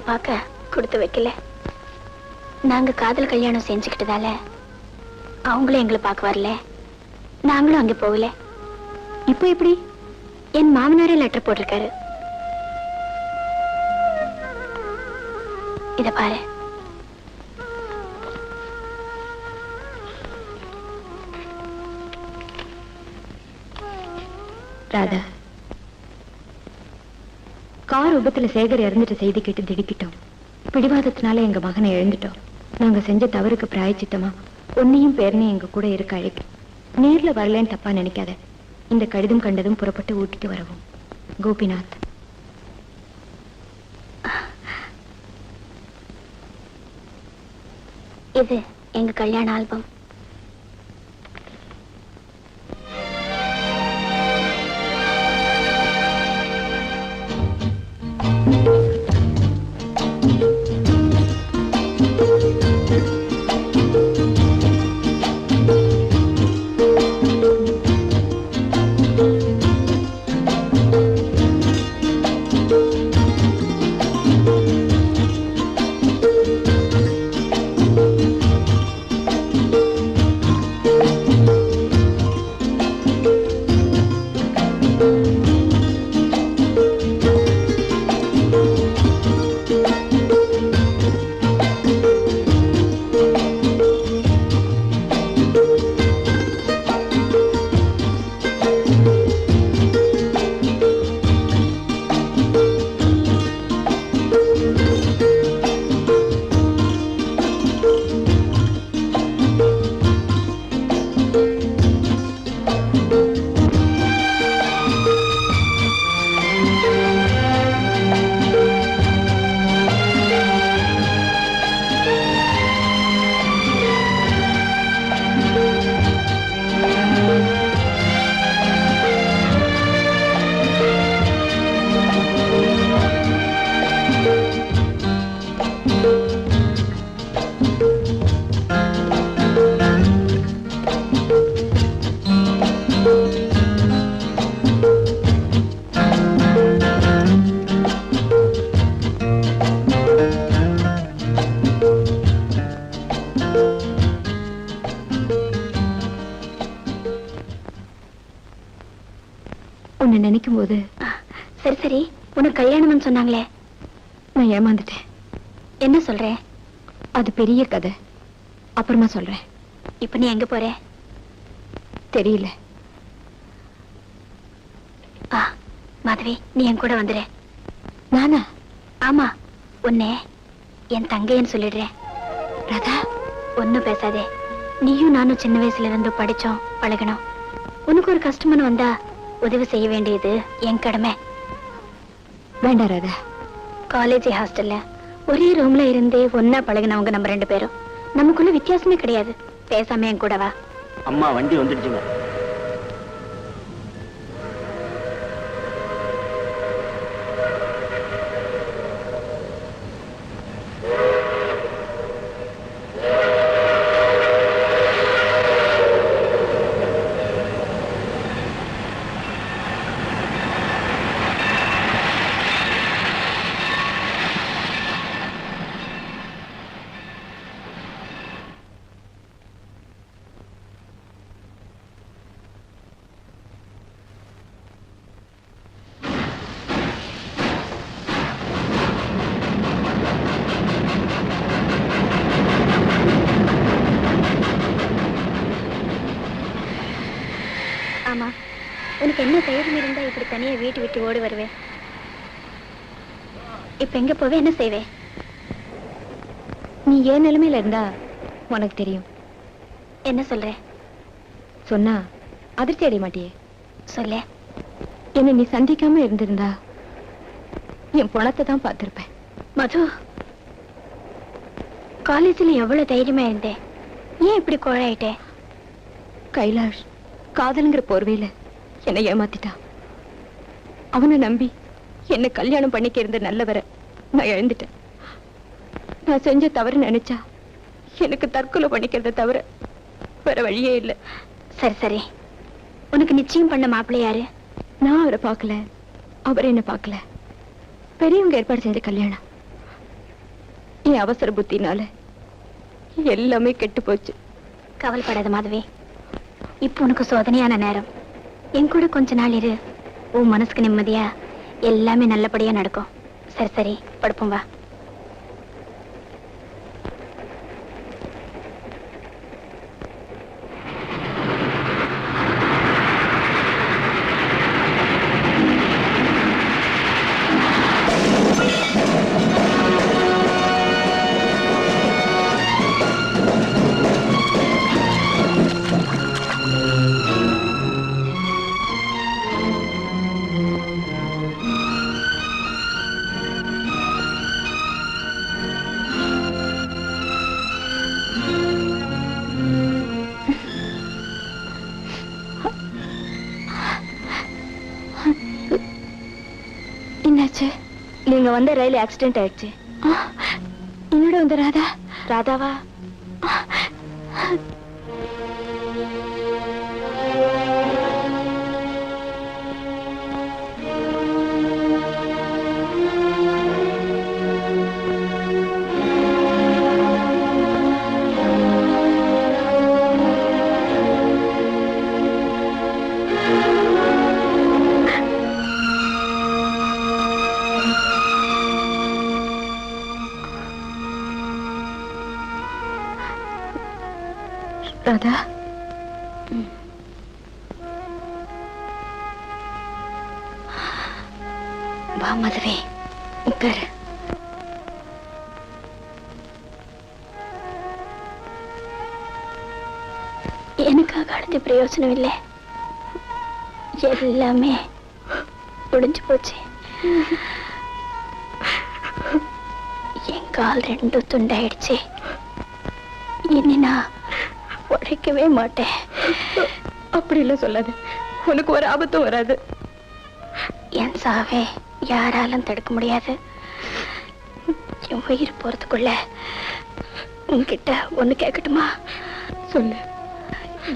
பார்க்க கொடுத்து வைக்கல. நாங்க காதல் கல்யாணம் செஞ்சுக்கிட்டதால அவங்களும் எங்களை பார்க்க வரல, நாங்களும் அங்கே போகல. இப்போ எப்படி? என் மாமனாரே லெட்டர் போட்டிருக்காரு. இத பாரு. ராதா, கார் விபத்துல சேகர் இறந்துட்டு செய்தி கேட்டு திடுக்கிட்டோம். பிடிவாதத்தினால எங்க மகனை இழந்துட்டோம். நாங்க செஞ்ச தவறுக்கு பிராயச்சித்தமா உன்னையும் பேரனையும் எங்க கூட இருக்க அழைக்க. நேர்ல வரலன்னு தப்பா நினைக்காத. இந்த கடிதம் கண்டதும் புறப்பட்டு ஊட்டிட்டு வரவும். கோபிநாத். இது எங்க கல்யாண ஆல்பம். உன்னை நினைக்கும் போது சரி சரி, உனக்கு கல்யாணம்னு சொன்னாங்களே, நான் ஏமாந்துட்டேன். என்ன சொல்றேன்? அது பெரிய கதை, அப்புறமா சொல்றேன். இப்ப நீ எங்க போற? தெரியல. மாதவி, நீ என் கூட வந்துரு. நானா? ஆமா, உன்னை என் தங்கைன்னு சொல்லிடுறேன். ராதா, ஒன்னும் பேசாதே. நீயும் நானும் சின்ன வயசுல இருந்து படிச்சோம், பழகணும். உனக்கு ஒரு கஷ்டம்னு வந்தா உதவி செய்ய வேண்டியது என் கடமை. வேண்டாம் ராதா. காலேஜ் ஹாஸ்டல்ல ஒரே ரூம்ல இருந்தே ஒன்னா பழகினவங்க நம்ம 2 பேரும். நமக்குள்ள வித்தியாசமே கிடையாது. பேசாம என் கூட வா. அம்மா வண்டி வந்துடுச்சுங்க. ஆமா, உனக்கு என்ன தைரியம் இருந்தா இப்படி தனியா வீட்டு விட்டு ஓடி வருவேன்? இப்ப எங்க போவே, என்ன செய்வே? நீ ஏன் நிலைமையில இருந்தா உனக்கு தெரியும். என்ன சொல்ற? சொன்னா அதிர்ச்சி அடைய மாட்டியே. சொல்ல. என்ன நீ சந்திக்காம இருந்திருந்தா என் பணத்தை தான் பார்த்திருப்பேன். மது, காலேஜ்ல எவ்வளவு தைரியமா இருந்தேன், ஏன் இப்படி கோழாயிட்டே? கைலாஷ் காதல்ங்கிற போர்வையில என்னை ஏமாத்திட்டான். அவனை நம்பி என்னை கல்யாணம் பண்ணிக்க இருந்த நல்லவரை நான் இழந்துட்டேன். நான் செஞ்ச தவறு நினைச்சா எனக்கு தற்கொலை பண்ணிக்கிறத தவிர வேற வழியே இல்லை. சரி சரி, உனக்கு நிச்சயம் பண்ண மாப்பிள்ளை யாரு? நான் அவரை பார்க்கல, அவர் என்ன பார்க்கல. பெரியவங்க ஏற்பாடு செஞ்ச கல்யாணம். என் அவசர புத்தினால எல்லாமே கெட்டு போச்சு. கவலைப்படாத மாதவி, இப்போ உனக்கு சோதனையான நேரம். என் கூட கொஞ்ச நாள் இரு, உன் மனசுக்கு நிம்மதியா எல்லாமே நல்லபடியா நடக்கும். சரி சரி, படுப்போம் வா. என்னாச்சு? நீங்க வந்த ரயில் ஆக்சிடென்ட் ஆயிடுச்சு. என்னோட வந்த ராதா? ராதாவா? ராதா, வா மதுவே, உட்காரு. எனக்காக அடுத்த பிரயோஜனம் இல்லை, எல்லாமே முடிஞ்சு போச்சு. என் கால் ரெண்டும் துண்டாயிடுச்சு. இனி நான் உழைக்கவே மாட்டேன். அப்படி இல்ல சொல்லாது, உனக்கு ஒரு ஆபத்தும் வராது. என் சாவே யாராலும் தடுக்க முடியாது. என் உயிர் போறதுக்குள்ள உன்கிட்ட ஒண்ணு கேட்கட்டுமா? சொல்லு.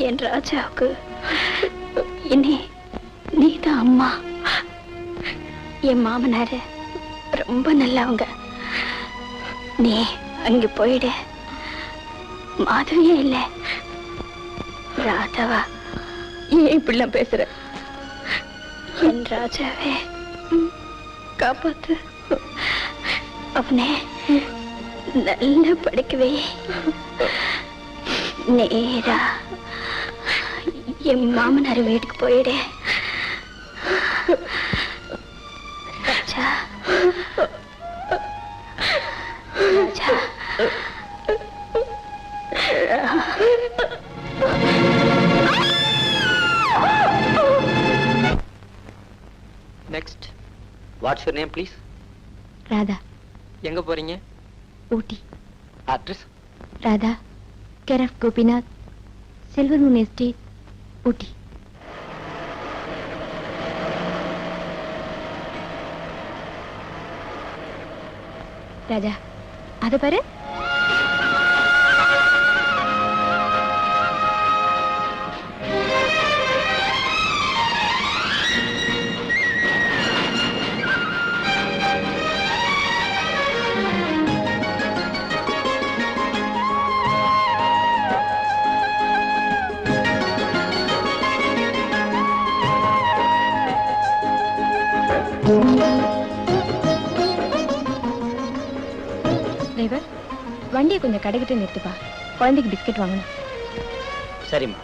என் ராஜாவுக்கு இனி நீதான் அம்மா. என் மாமனாரு ரொம்ப நல்லவங்க. நீ அங்க போயிடு. மாதவியே இல்ல, ராதாவா. ஏன் இப்படிலாம் பேசுற? என் ராஜாவே காப்பாத்து. அவனே நல்ல படிக்கவே. நேரா என் மாமனார் வீட்டுக்கு போயிடு. Raja, Raja. Next. What's your name please? Radha. எங்க போறீங்க? Ooty. Address? Radha, care of Gopinath, silver moon estate, Ooty. Raja, அத பாரு. டிரைவர், வண்டியை கொஞ்சம் கடைக்கிட்ட நிறுத்துப்பா. குழந்தைக்கு பிஸ்கட் வாங்கணும். சரிம்மா.